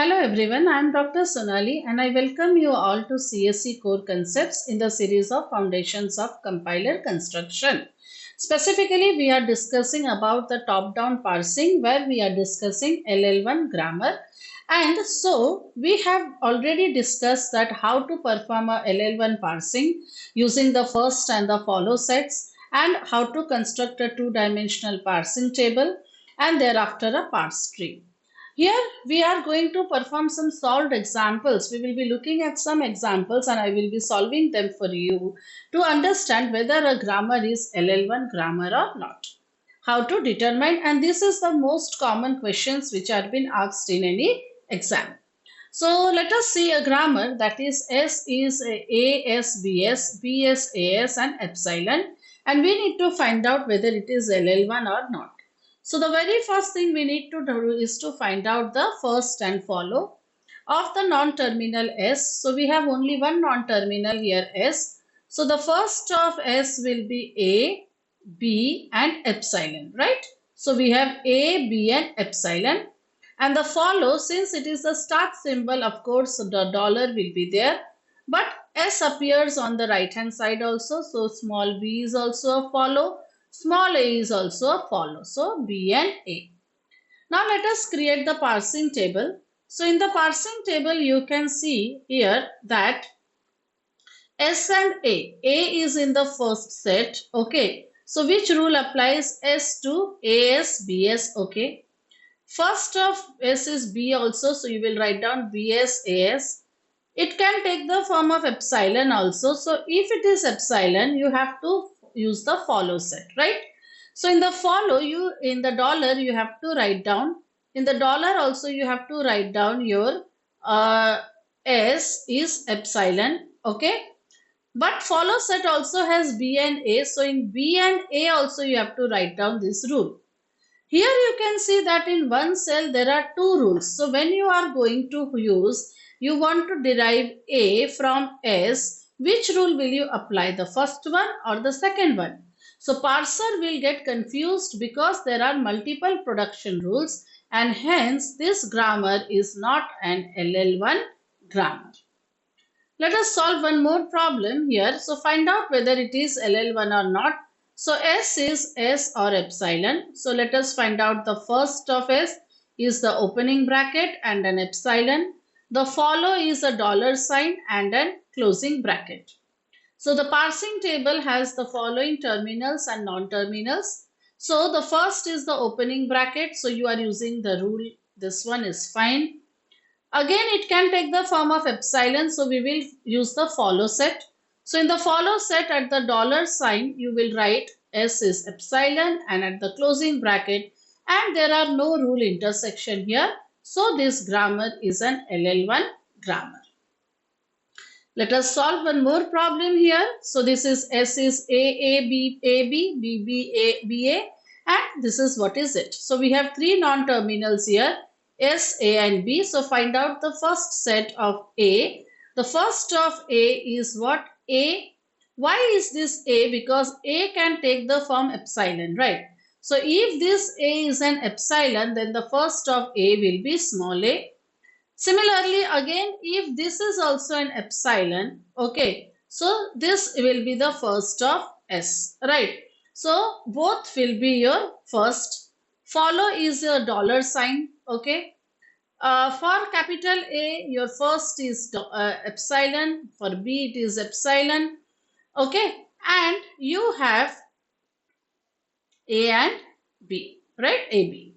Hello everyone, I am Dr. Sonali and I welcome you all to CSE Core Concepts in the series of Foundations of Compiler Construction. Specifically, we are discussing about the top-down parsing where we are discussing LL1 grammar. And so, we have already discussed that how to perform a LL1 parsing using the first and the follow sets and how to construct a two-dimensional parsing table and thereafter a parse tree. Here we are going to perform some solved examples. We will be looking at some examples and I will be solving them for you to understand whether a grammar is LL1 grammar or not. How to determine, and this is the most common questions which are been asked in any exam. So let us see a grammar that is S is A S B S, B S A S and epsilon, and we need to find out whether it is LL1 or not. So the very first thing we need to do is to find out the first and follow of the non-terminal S. So we have only one non-terminal here S. So the first of S will be A, B and epsilon, right? So we have A, B and epsilon. And the follow, since it is the start symbol, of course, the dollar will be there. But S appears on the right hand side also. So small b is also a follow. Small a is also a follow. So B and A. Now let us create the parsing table. So in the parsing table, you can see here that S and A. A is in the first set. Okay. So which rule applies? S to AS, BS. Okay. First of S is B also, so you will write down BS, AS. It can take the form of epsilon also. So if it is epsilon, you have to use the follow set, right? So in the follow, in the dollar, you have to write down. In the dollar also, you have to write down your S is epsilon, okay? But follow set also has B and A. So in B and A also, you have to write down this rule. Here you can see that in one cell there are two rules. So when you are going to use, you want to derive A from S, which rule will you apply? The first one or the second one? So parser will get confused because there are multiple production rules and hence this grammar is not an LL1 grammar. Let us solve one more problem here. So find out whether it is LL1 or not. So S is S or epsilon. So let us find out the first of S is the opening bracket and an epsilon. The follow is a dollar sign and a closing bracket. So the parsing table has the following terminals and non-terminals. So the first is the opening bracket. So you are using the rule. This one is fine. Again, it can take the form of epsilon. So we will use the follow set. So in the follow set at the dollar sign, you will write S is epsilon and at the closing bracket, and there are no rule intersection here. So this grammar is an LL1 grammar. Let us solve one more problem here. So this is S is B, B, and this is what is it. So we have three non-terminals here, S, A and B. So find out the first set of A. The first of A is what? A. Why is this A? Because A can take the form epsilon, right? So if this A is an epsilon, then the first of A will be small a. Similarly, again, if this is also an epsilon, okay, so this will be the first of S, right? So both will be your first. Follow is a dollar sign, okay. For capital A, your first is epsilon. For B, it is epsilon, okay. And you have A and B, right? AB.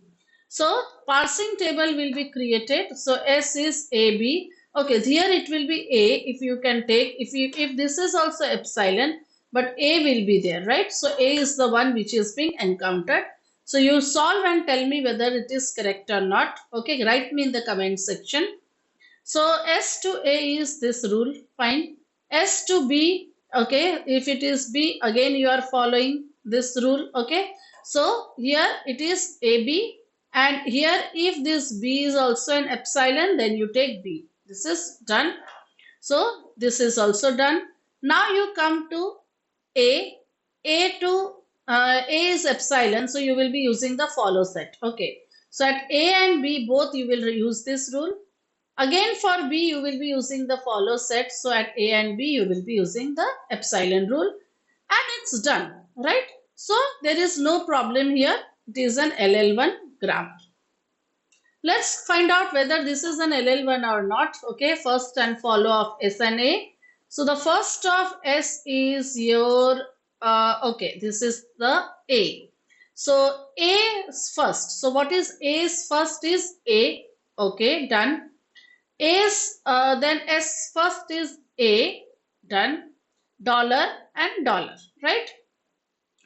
So parsing table will be created. So S is AB. Okay, here it will be A. If you can take, if this is also epsilon, but A will be there, right? So A is the one which is being encountered. So you solve and tell me whether it is correct or not. Okay, write me in the comment section. So S to A is this rule, fine. S to B, okay, if it is B, again you are following this rule, okay. So here it is AB, and here if this B is also an epsilon, then you take B. This is done. So this is also done. Now you come to A. A is epsilon, so you will be using the follow set, okay. So at A and B both you will use this rule. Again for B you will be using the follow set. So at A and B you will be using the epsilon rule and it's done, right? So there is no problem here. It is an LL1 grammar. Let's find out whether this is an LL1 or not. Okay, first and follow of S and A. So the first of S is your, okay, this is the A. So A is first. So what is A's first is A. Okay, done. A's, then S first is A. Done. Dollar and dollar, right?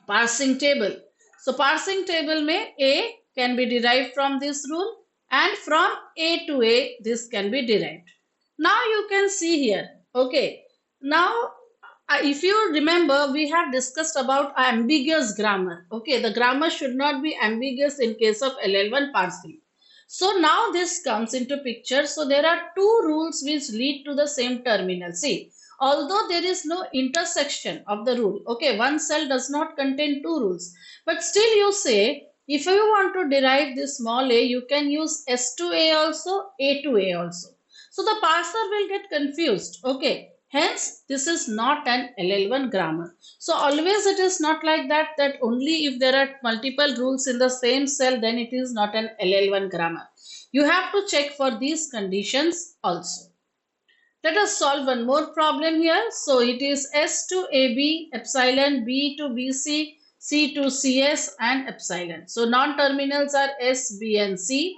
Parsing table. So parsing table mein A can be derived from this rule and from A to A this can be derived. Now you can see here. Okay. Now if you remember we have discussed about ambiguous grammar. Okay. The grammar should not be ambiguous in case of LL1 parsing. So now this comes into picture. So there are two rules which lead to the same terminal. See, although there is no intersection of the rule, okay, one cell does not contain two rules, but still you say if you want to derive this small a, you can use S to A also, A to A also. So the parser will get confused, okay. Hence, this is not an LL1 grammar. So always it is not like that, that only if there are multiple rules in the same cell, then it is not an LL1 grammar. You have to check for these conditions also. Let us solve one more problem here. So it is S to AB, epsilon, B to BC, C to CS and epsilon. So non-terminals are S, B and C.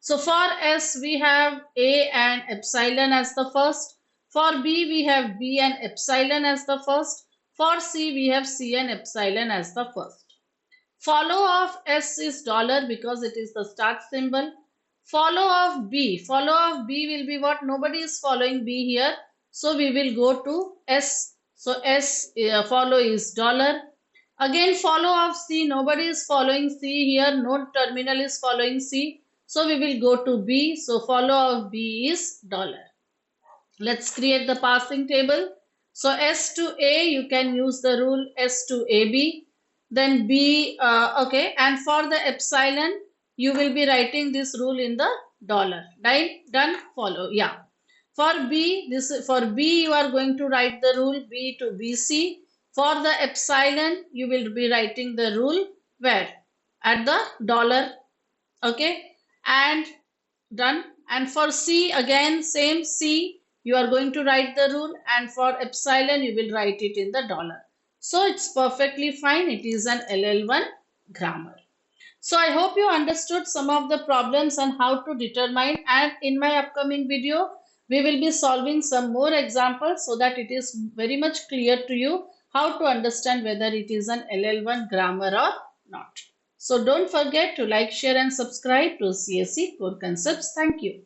So for S we have A and epsilon as the first. For B we have B and epsilon as the first. For C we have C and epsilon as the first. Follow of S is dollar because it is the start symbol. Follow of B. Follow of B will be what? Nobody is following B here. So we will go to S. So S follow is dollar. Again follow of C. Nobody is following C here. No terminal is following C. So we will go to B. So follow of B is dollar. Let's create the parsing table. So S to A, you can use the rule S to AB. Then B, okay. And for the epsilon, you will be writing this rule in the dollar. Done, follow. Yeah. For B, for B, you are going to write the rule B to BC. For the epsilon, you will be writing the rule where? At the dollar. Okay. And done. And for C, again, same C. You are going to write the rule and for epsilon you will write it in the dollar. So it's perfectly fine. It is an LL1 grammar. So I hope you understood some of the problems and how to determine, and in my upcoming video we will be solving some more examples so that it is very much clear to you how to understand whether it is an LL1 grammar or not. So don't forget to like, share and subscribe to CSE Core Concepts. Thank you.